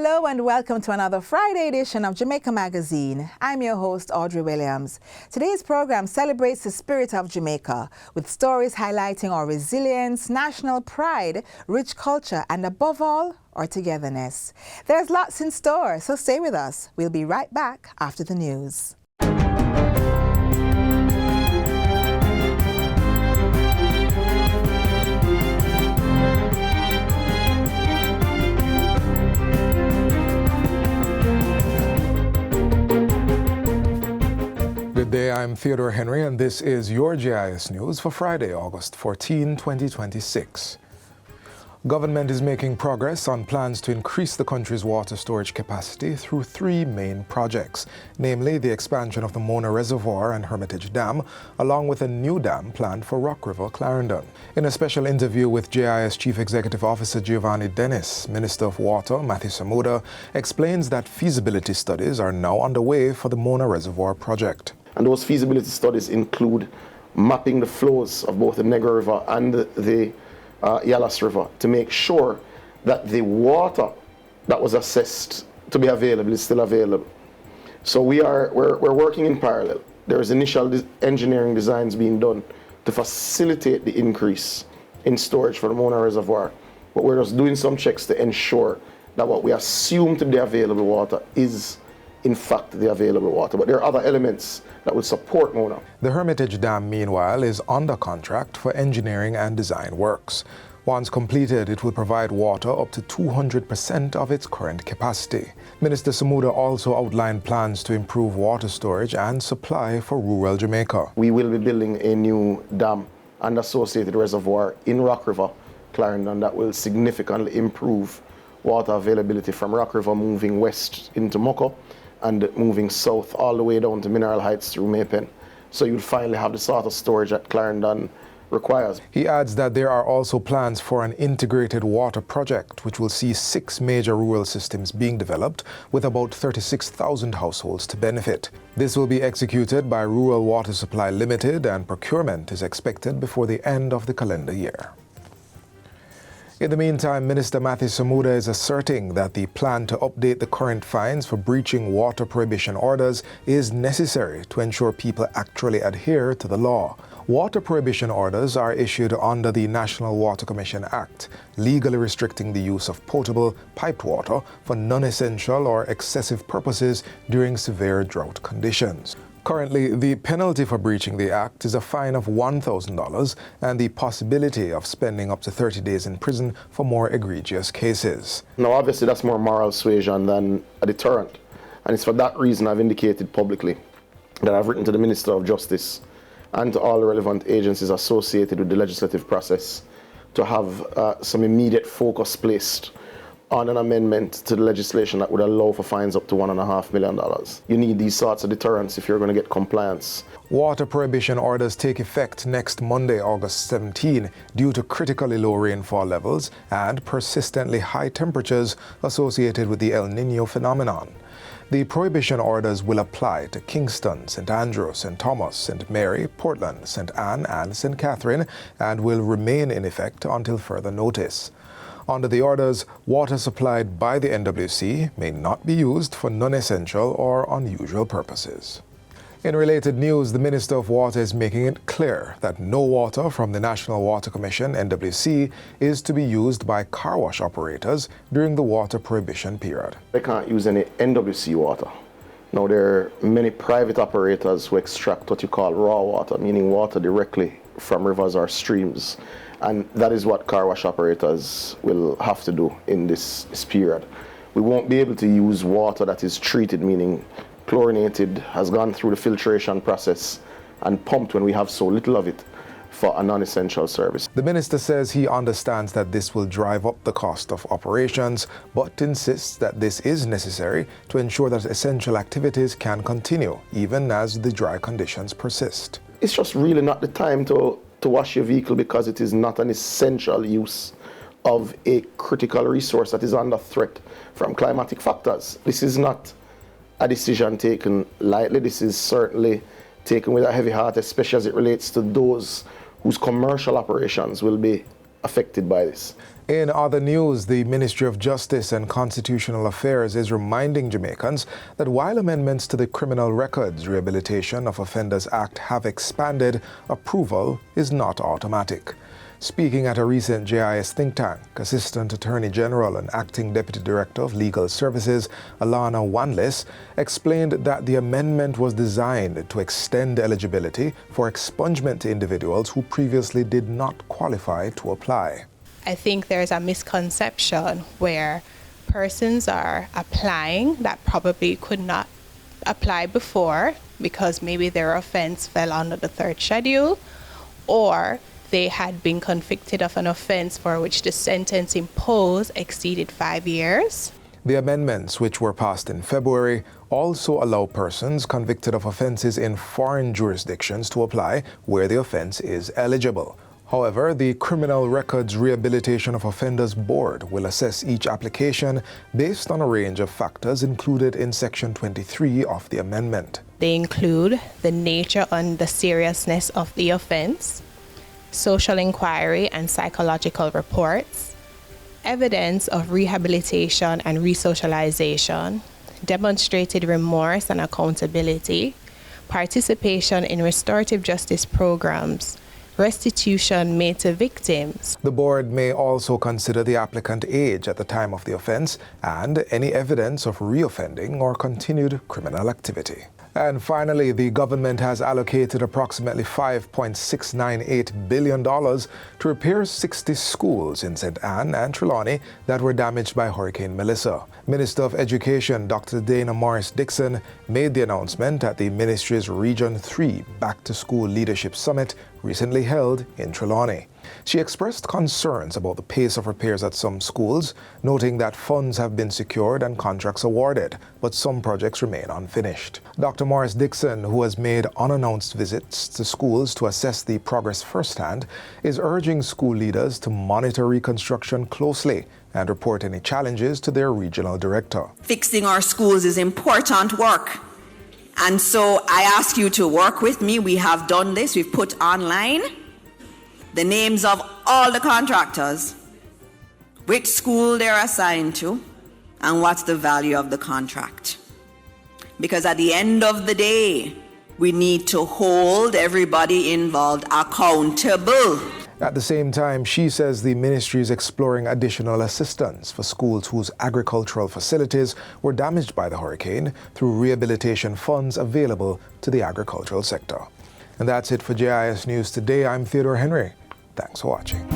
Hello and welcome to another Friday edition of Jamaica Magazine. I'm your host, Audrey Williams. Today's program celebrates the spirit of Jamaica with stories highlighting our resilience, national pride, rich culture, and above all, our togetherness. There's lots in store, so stay with us. We'll be right back after the news. Good day, I'm Theodore Henry, and this is your JIS News for Friday, August 14, 2026. Government is making progress on plans to increase the country's water storage capacity through three main projects, namely the expansion of the Mona Reservoir and Hermitage Dam, along with a new dam planned for Rock River, Clarendon. In a special interview with JIS Chief Executive Officer Giovanni Dennis, Minister of Water Matthew Samuda explains that feasibility studies are now underway for the Mona Reservoir project. And those feasibility studies include mapping the flows of both the Negra River and the Yalas River to make sure that the water that was assessed to be available is still available. So we're working in parallel. There's initial engineering designs being done to facilitate the increase in storage for the Mona Reservoir. But we're just doing some checks to ensure that what we assume to be available water is in fact the available water. But there are other elements that will support Mona. The Hermitage Dam, meanwhile, is under contract for engineering and design works. Once completed, it will provide water up to 200% of its current capacity. Minister Samuda also outlined plans to improve water storage and supply for rural Jamaica. We will be building a new dam and associated reservoir in Rock River, Clarendon, that will significantly improve water availability from Rock River moving west into Moko and moving south all the way down to Mineral Heights through Maypen. So you'll finally have the sort of storage that Clarendon requires. He adds that there are also plans for an integrated water project which will see 6 major rural systems being developed with about 36,000 households to benefit. This will be executed by Rural Water Supply Limited, and procurement is expected before the end of the calendar year. In the meantime, Minister Matthew Samuda is asserting that the plan to update the current fines for breaching water prohibition orders is necessary to ensure people actually adhere to the law. Water prohibition orders are issued under the National Water Commission Act, legally restricting the use of potable, piped water for non-essential or excessive purposes during severe drought conditions. Currently, the penalty for breaching the Act is a fine of $1,000 and the possibility of spending up to 30 days in prison for more egregious cases. Now, obviously, that's more moral suasion than a deterrent. And it's for that reason I've indicated publicly that I've written to the Minister of Justice and to all the relevant agencies associated with the legislative process to have some immediate focus placed on an amendment to the legislation that would allow for fines up to $1.5 million. You need these sorts of deterrents if you're going to get compliance. Water prohibition orders take effect next Monday, August 17, due to critically low rainfall levels and persistently high temperatures associated with the El Niño phenomenon. The prohibition orders will apply to Kingston, St. Andrew, St. Thomas, St. Mary, Portland, St. Anne, and St. Catherine, and will remain in effect until further notice. Under the orders, water supplied by the NWC may not be used for non-essential or unusual purposes. In related news, the Minister of Water is making it clear that no water from the National Water Commission, NWC, is to be used by car wash operators during the water prohibition period. They can't use any NWC water. Now, there are many private operators who extract what you call raw water, meaning water directly from rivers or streams. And that is what car wash operators will have to do in this period. We won't be able to use water that is treated, meaning chlorinated, has gone through the filtration process and pumped when we have so little of it, for a non-essential service. The minister says he understands that this will drive up the cost of operations, but insists that this is necessary to ensure that essential activities can continue, even as the dry conditions persist. It's just really not the time to wash your vehicle because it is not an essential use of a critical resource that is under threat from climatic factors. This is not a decision taken lightly. This is certainly taken with a heavy heart, especially as it relates to those whose commercial operations will be affected by this. In other news, the Ministry of Justice and Constitutional Affairs is reminding Jamaicans that while amendments to the Criminal Records Rehabilitation of Offenders Act have expanded, approval is not automatic. Speaking at a recent JIS think tank, Assistant Attorney General and Acting Deputy Director of Legal Services, Alana Wanlis, explained that the amendment was designed to extend eligibility for expungement to individuals who previously did not qualify to apply. I think there's a misconception where persons are applying that probably could not apply before because maybe their offense fell under the third schedule, or they had been convicted of an offense for which the sentence imposed exceeded 5 years. The amendments, which were passed in February, also allow persons convicted of offenses in foreign jurisdictions to apply where the offense is eligible. However, the Criminal Records Rehabilitation of Offenders Board will assess each application based on a range of factors included in Section 23 of the amendment. They include the nature and the seriousness of the offense, social inquiry and psychological reports, evidence of rehabilitation and resocialization, demonstrated remorse and accountability, participation in restorative justice programs, restitution made to victims. The board may also consider the applicant age at the time of the offense and any evidence of reoffending or continued criminal activity. And finally, the government has allocated approximately $5.698 billion to repair 60 schools in St. Anne and Trelawney that were damaged by Hurricane Melissa. Minister of Education Dr. Dana Morris-Dixon made the announcement at the ministry's Region 3 Back to School Leadership Summit recently held in Trelawney. She expressed concerns about the pace of repairs at some schools, noting that funds have been secured and contracts awarded, but some projects remain unfinished. Dr. Morris-Dixon, who has made unannounced visits to schools to assess the progress firsthand, is urging school leaders to monitor reconstruction closely and report any challenges to their regional director. Fixing our schools is important work. And so I ask you to work with me. We have done this. We've put online the names of all the contractors, which school they're assigned to, and what's the value of the contract. Because at the end of the day, we need to hold everybody involved accountable. At the same time, she says the ministry is exploring additional assistance for schools whose agricultural facilities were damaged by the hurricane through rehabilitation funds available to the agricultural sector. And that's it for JIS News Today. I'm Theodore Henry. Thanks for watching.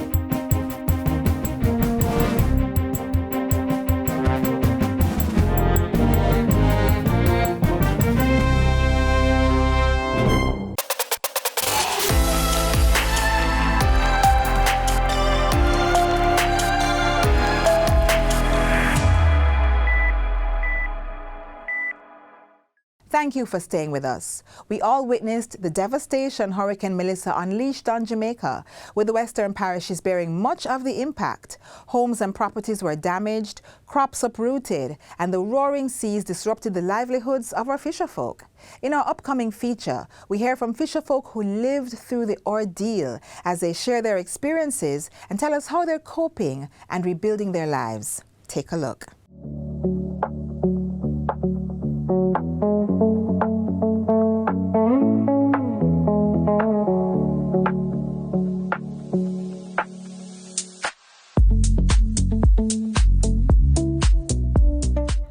Thank you for staying with us. We all witnessed the devastation Hurricane Melissa unleashed on Jamaica, with the western parishes bearing much of the impact. Homes and properties were damaged, crops uprooted, and the roaring seas disrupted the livelihoods of our fisherfolk. In our upcoming feature, we hear from fisherfolk who lived through the ordeal as they share their experiences and tell us how they're coping and rebuilding their lives. Take a look.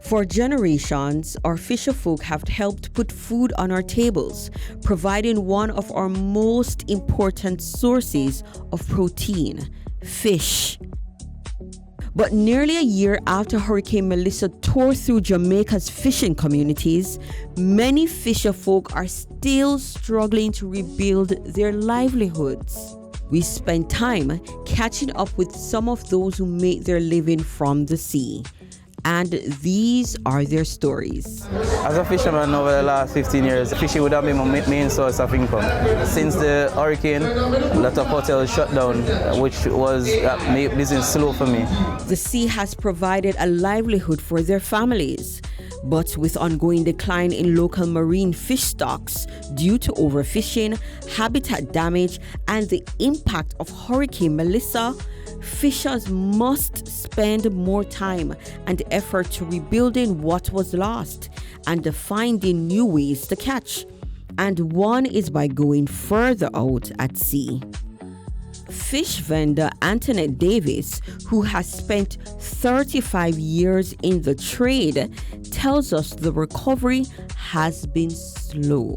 For generations, our fisherfolk have helped put food on our tables, providing one of our most important sources of protein, fish. But nearly a year after Hurricane Melissa tore through Jamaica's fishing communities, many fisherfolk are still struggling to rebuild their livelihoods. We spent time catching up with some of those who make their living from the sea. And these are their stories. As a fisherman over the last 15 years, fishing would have been my main source of income. Since the hurricane, a lot of hotels shut down, which was made business slow for me. The sea has provided a livelihood for their families. But with ongoing decline in local marine fish stocks due to overfishing, habitat damage, and the impact of Hurricane Melissa, fishers must spend more time and effort to rebuilding what was lost and finding new ways to catch. And one is by going further out at sea. Fish vendor Antoinette Davis, who has spent 35 years in the trade, tells us the recovery has been slow.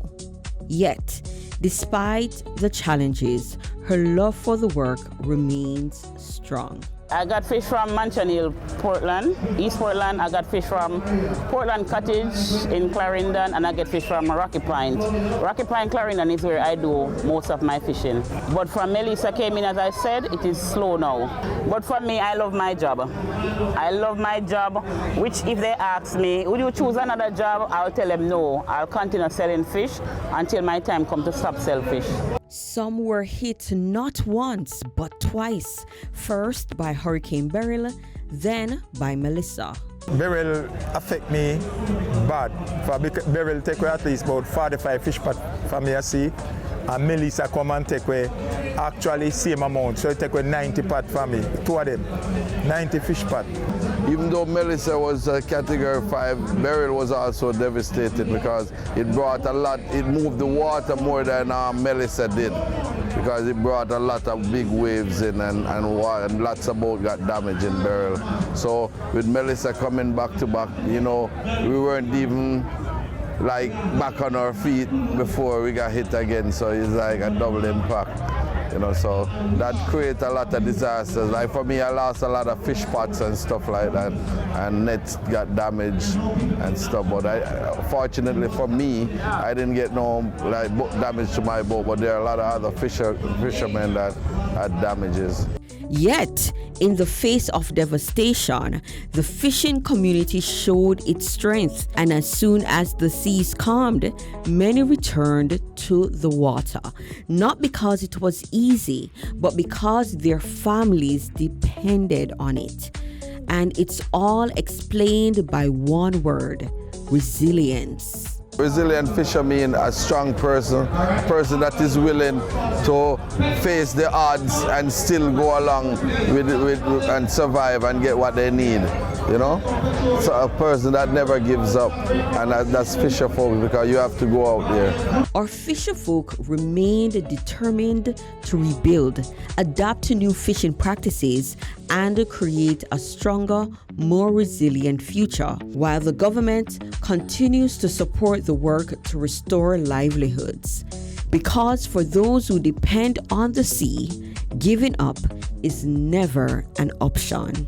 Yet, despite the challenges, her love for the work remains strong. I got fish from Mansion Hill, Portland, East Portland. I got fish from Portland Cottage in Clarendon, and I get fish from Rocky Point. Rocky Point, Clarendon is where I do most of my fishing. But from Melissa came in, as I said, it is slow now. But for me, I love my job. I love my job, which if they ask me, would you choose another job? I'll tell them no. I'll continue selling fish until my time comes to stop selling fish. Some were hit not once, but twice. First by Hurricane Beryl, then by Melissa. Beryl affect me bad. For Beryl take away at least about 45 fish pot for me I see. And Melissa come and take away actually same amount. So it take away 90 pot for me. Two of them. 90 fish pot. Even though Melissa was category 5, Beryl was also devastated because it brought a lot, it moved the water more than Melissa did, because it brought a lot of big waves in and lots of boats got damaged in Beryl. So with Melissa coming back to back, you know, we weren't even like back on our feet before we got hit again, so it's like a double impact. You know, so that created a lot of disasters. Like for me, I lost a lot of fish pots and stuff like that, and nets got damaged and stuff. But fortunately for me, I didn't get no like damage to my boat. But there are a lot of other fishermen that had damages. Yet, in the face of devastation, the fishing community showed its strength, and as soon as the seas calmed, many returned to the water, not because it was easy, but because their families depended on it. And it's all explained by one word: resilience. Resilient fisher mean a strong person, a person that is willing to face the odds and still go along with and survive and get what they need, you know? So a person that never gives up, and that's fisher folk, because you have to go out there. Our fisher folk remained determined to rebuild, adapt to new fishing practices, and create a stronger, more resilient future, while the government continues to support the work to restore livelihoods. Because for those who depend on the sea, giving up is never an option.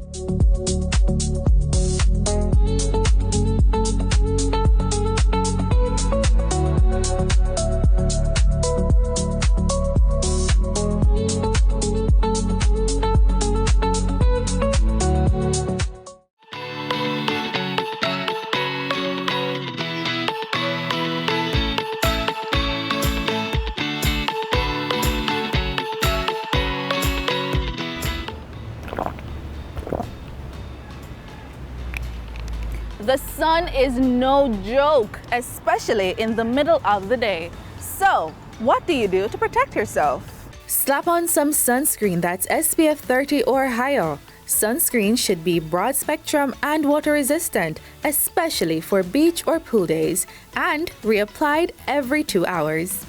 The sun is no joke, especially in the middle of the day. So, what do you do to protect yourself? Slap on some sunscreen that's SPF 30 or higher. Sunscreen should be broad spectrum and water resistant, especially for beach or pool days, and reapplied every 2 hours.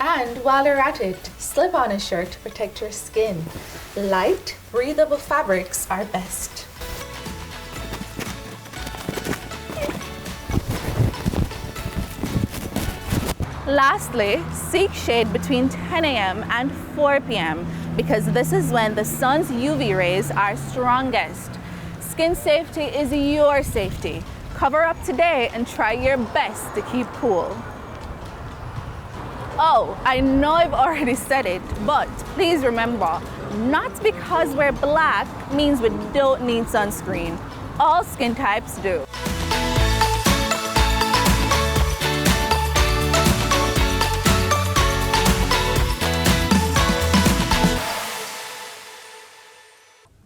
And while you're at it, slip on a shirt to protect your skin. Light, breathable fabrics are best. Lastly, seek shade between 10 a.m. and 4 p.m. because this is when the sun's UV rays are strongest. Skin safety is your safety. Cover up today and try your best to keep cool. Oh, I know I've already said it, but please remember, not because we're black means we don't need sunscreen. All skin types do.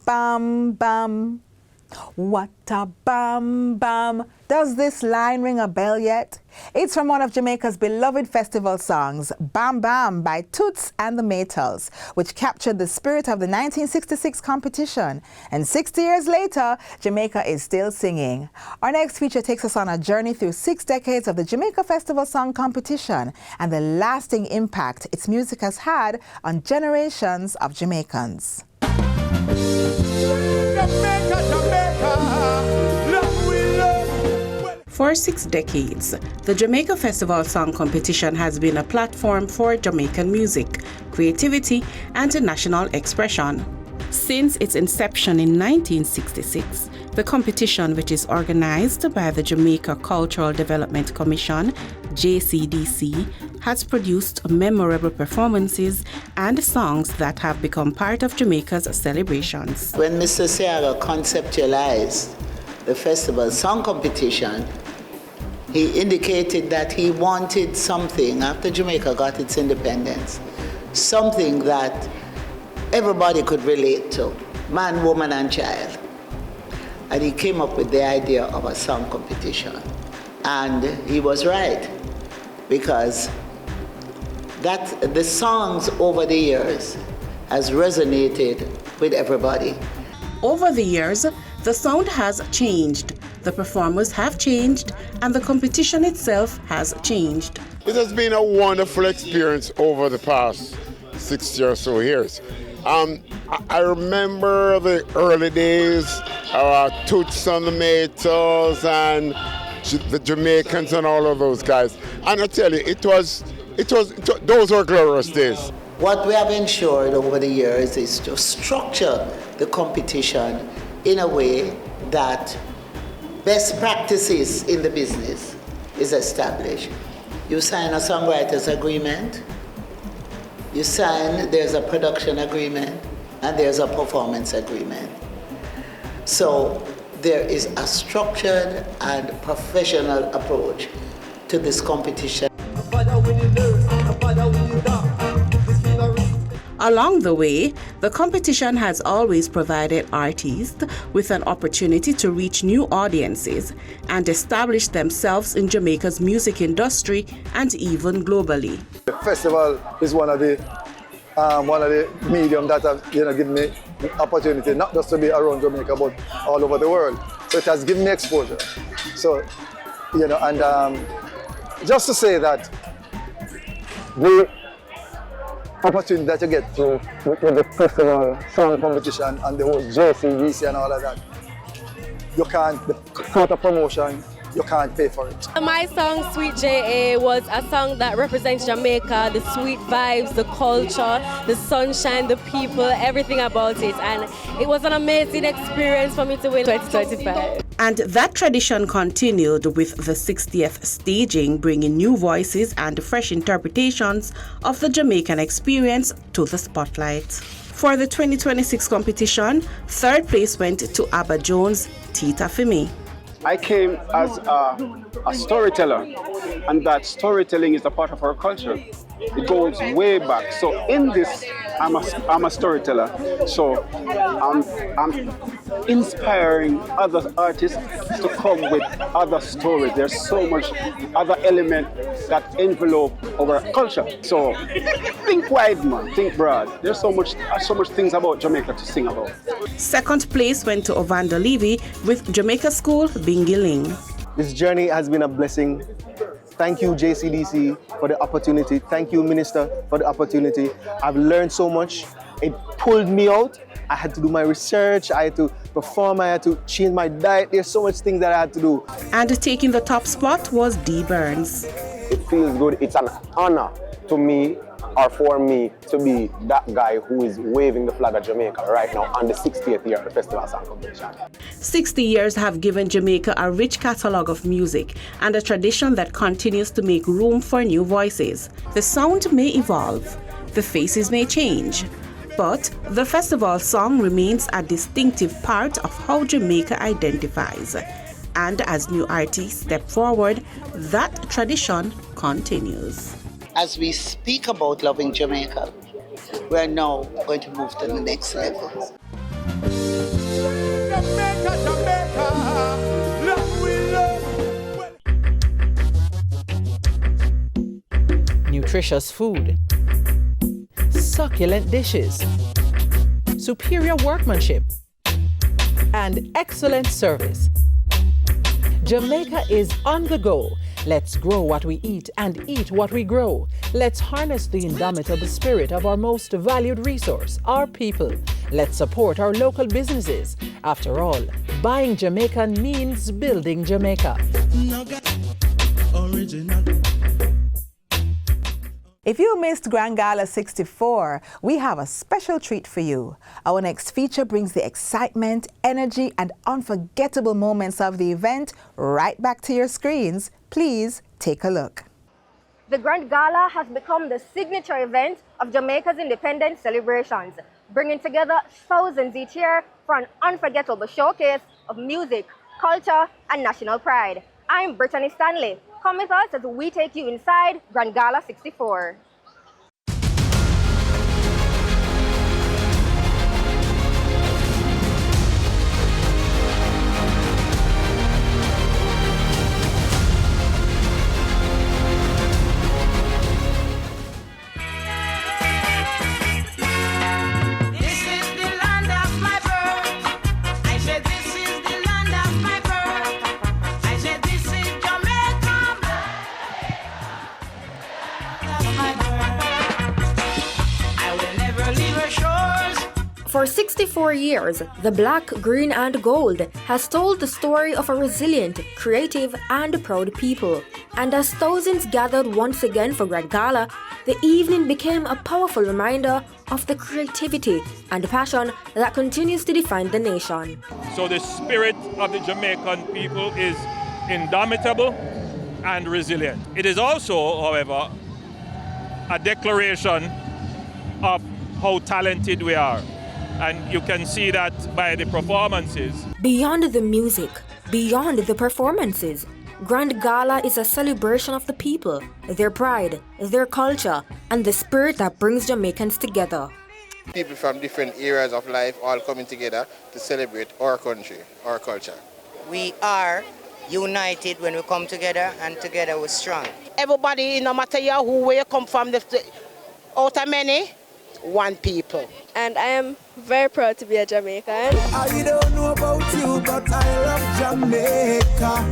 Bam, bam. What a bam bam. Does this line ring a bell yet? It's from one of Jamaica's beloved festival songs, Bam Bam by Toots and the Maytals, which captured the spirit of the 1966 competition. And 60 years later, Jamaica is still singing. Our next feature takes us on a journey through 6 decades of the Jamaica Festival Song Competition and the lasting impact its music has had on generations of Jamaicans. For 6 decades, the Jamaica Festival Song Competition has been a platform for Jamaican music, creativity, and national expression. Since its inception in 1966, the competition, which is organized by the Jamaica Cultural Development Commission, JCDC, has produced memorable performances and songs that have become part of Jamaica's celebrations. When Mr. Seaga conceptualized the festival song competition, he indicated that he wanted something, after Jamaica got its independence, something that everybody could relate to, man, woman, and child. And he came up with the idea of a song competition. And he was right, because the songs over the years has resonated with everybody. Over the years, the sound has changed, the performers have changed, and the competition itself has changed. It has been a wonderful experience over the past 60 or so years. I remember the early days, Toots and the Maytals and the Jamaicans and all of those guys. And I tell you, those were glorious days. What we have ensured over the years is to structure the competition in a way that best practices in the business is established. You sign a songwriters agreement, there's a production agreement, and there's a performance agreement. So there is a structured and professional approach to this competition. Along the way, the competition has always provided artists with an opportunity to reach new audiences and establish themselves in Jamaica's music industry and even globally. The festival is one of the medium that have given me the opportunity not just to be around Jamaica but all over the world. So it has given me exposure. So and just to say that the opportunity that you get through with the festival song competition and the whole JCDC and all of that, you can't, the sort of promotion, you can't pay for it. My song, Sweet J.A., was a song that represents Jamaica, the sweet vibes, the culture, the sunshine, the people, everything about it. And it was an amazing experience for me to win 2025. And that tradition continued with the 60th staging, bringing new voices and fresh interpretations of the Jamaican experience to the spotlight. For the 2026 competition, 3rd place went to Abba Jones' Tita Fimi. I came as a storyteller, and that storytelling is a part of our culture. It goes way back. So in this, I'm a storyteller. So I'm inspiring other artists to come with other stories. There's so much other element that envelope our culture. So think wide, man. Think broad. There's so much things about Jamaica to sing about. 2nd place went to Ovanda Levy with Jamaica School Bingiling. This journey has been a blessing. Thank you, JCDC, for the opportunity. Thank you, Minister, for the opportunity. I've learned so much. It pulled me out. I had to do my research. I had to perform. I had to change my diet. There's so much things that I had to do. And taking the top spot was D. Burns. It feels good. It's an honor to me, or for me, to be that guy who is waving the flag of Jamaica right now on the 60th year of the Festival Song Competition. 60 years have given Jamaica a rich catalogue of music and a tradition that continues to make room for new voices. The sound may evolve, the faces may change, but the festival song remains a distinctive part of how Jamaica identifies. And as new artists step forward, that tradition continues. As we speak about loving Jamaica, we are now going to move to the next level. Jamaica, Jamaica. nutritious food, succulent dishes, superior workmanship, and excellent service. Jamaica is on the go. Let's grow what we eat and eat what we grow. Let's harness the indomitable spirit of our most valued resource, our people. Let's support our local businesses. After all, buying Jamaican means building Jamaica. If you missed Grand Gala 64, we have a special treat for you. Our next feature brings the excitement, energy, and unforgettable moments of the event right back to your screens. Please take a look. The Grand Gala has become the signature event of Jamaica's independence celebrations, bringing together thousands each year for an unforgettable showcase of music, culture, and national pride. I'm Brittany Stanley. Come with us as we take you inside Grand Gala 64. For 64 years, the Black, Green and Gold has told the story of a resilient, creative and proud people. And as thousands gathered once again for Grand Gala, the evening became a powerful reminder of the creativity and passion that continues to define the nation. So the spirit of the Jamaican people is indomitable and resilient. It is also, however, a declaration of how talented we are. And you can see that by the performances. Beyond the music, beyond the performances, Grand Gala is a celebration of the people, their pride, their culture, and the spirit that brings Jamaicans together. People from different areas of life all coming together to celebrate our country, our culture. We are united when we come together, and together we're strong. Everybody, no matter where you come from, out of many, one people. And I am very proud to be a Jamaican. I don't know about you, but I love Jamaica.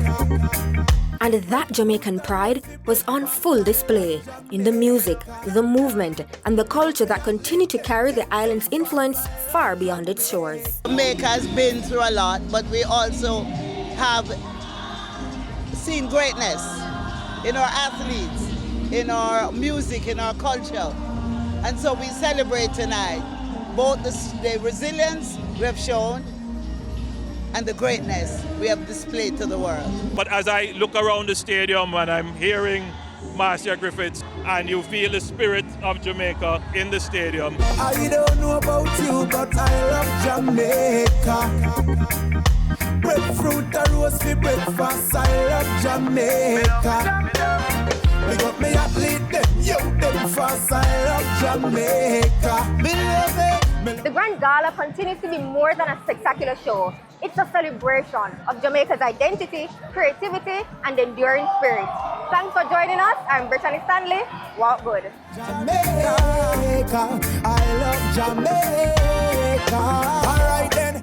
And that Jamaican pride was on full display in the music, the movement, and the culture that continue to carry the island's influence far beyond its shores. Jamaica has been through a lot, but we also have seen greatness in our athletes, in our music, in our culture. And so we celebrate tonight both the resilience we have shown and the greatness we have displayed to the world. But as I look around the stadium and I'm hearing Marcia Griffiths, and you feel the spirit of Jamaica in the stadium. I don't know about you, but I love Jamaica. Breadfruit and roast for breakfast, I love Jamaica. Big up me athlete, them, yo, them fast, I love Jamaica. Me love it. The Grand Gala continues to be more than a spectacular show. It's a celebration of Jamaica's identity, creativity, and enduring spirit. Thanks for joining us. I'm Brittany Stanley. Walk good. Jamaica, I love Jamaica. All right then.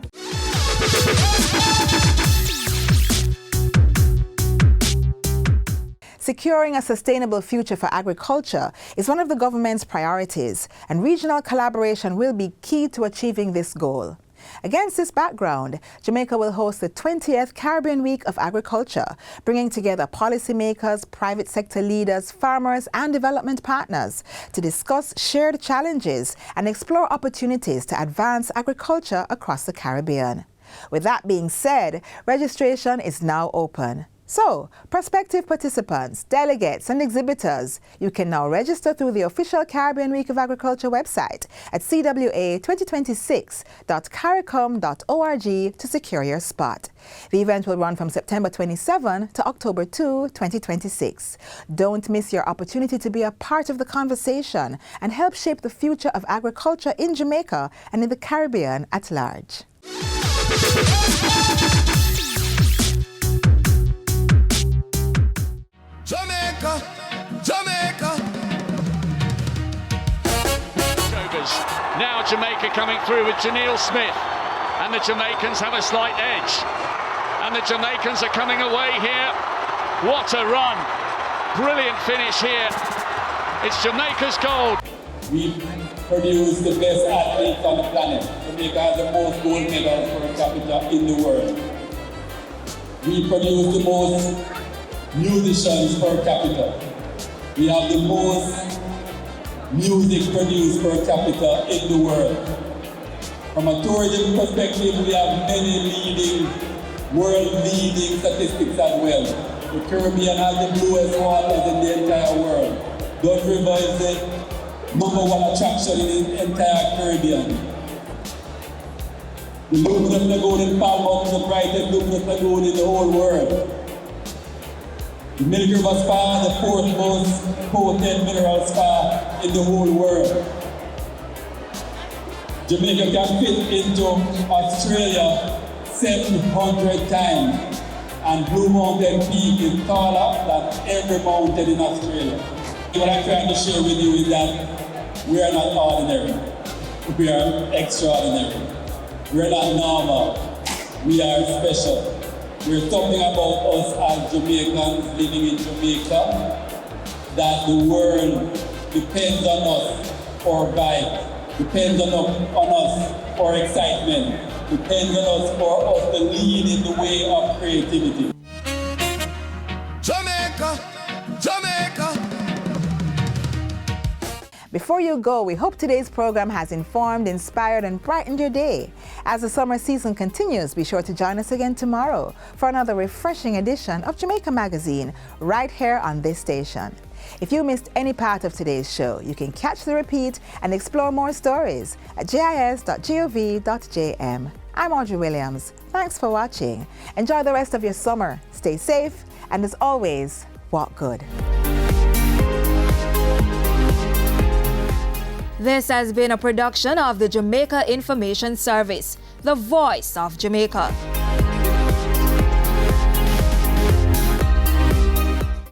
Securing a sustainable future for agriculture is one of the government's priorities, and regional collaboration will be key to achieving this goal. Against this background, Jamaica will host the 20th Caribbean Week of Agriculture, bringing together policymakers, private sector leaders, farmers, and development partners to discuss shared challenges and explore opportunities to advance agriculture across the Caribbean. With that being said, registration is now open. So, prospective participants, delegates, and exhibitors, you can now register through the official Caribbean Week of Agriculture website at cwa2026.caricom.org to secure your spot. The event will run from September 27 to October 2, 2026. Don't miss your opportunity to be a part of the conversation and help shape the future of agriculture in Jamaica and in the Caribbean at large. Jamaica, Jamaica, Jamaica coming through with Janelle Smith, and the Jamaicans have a slight edge. And the Jamaicans are coming away here. What a run. Brilliant finish here. It's Jamaica's gold. We produce the best athletes on the planet. Jamaica has the most gold medals per capita in the world. We produce the most musicians per capita. We have the most music produced per capita in the world. From a tourism perspective, we have many world-leading statistics as well. The Caribbean has the bluest waters in the entire world. Dutch River is the #1 attraction in the entire Caribbean. The luminous lagoon in Palma is the brightest luminous lagoon in the whole world. The Milk River Spa, the 4th most potent mineral spa in the whole world. Jamaica can fit into Australia 700 times, and Blue Mountain Peak is taller than every mountain in Australia. What I'm trying to share with you is that we are not ordinary. We are extraordinary. We are not normal. We are special. We're talking about us as Jamaicans living in Jamaica, that the world depends on us for vibe, depends on us for excitement, depends on us for us to lead in the way of creativity. Jamaica, Jamaica. Before you go, we hope today's program has informed, inspired, and brightened your day. As the summer season continues, be sure to join us again tomorrow for another refreshing edition of Jamaica Magazine, right here on this station. If you missed any part of today's show, you can catch the repeat and explore more stories at jis.gov.jm. I'm Audrey Williams. Thanks for watching. Enjoy the rest of your summer. Stay safe, and as always, walk good. This has been a production of the Jamaica Information Service, the voice of Jamaica.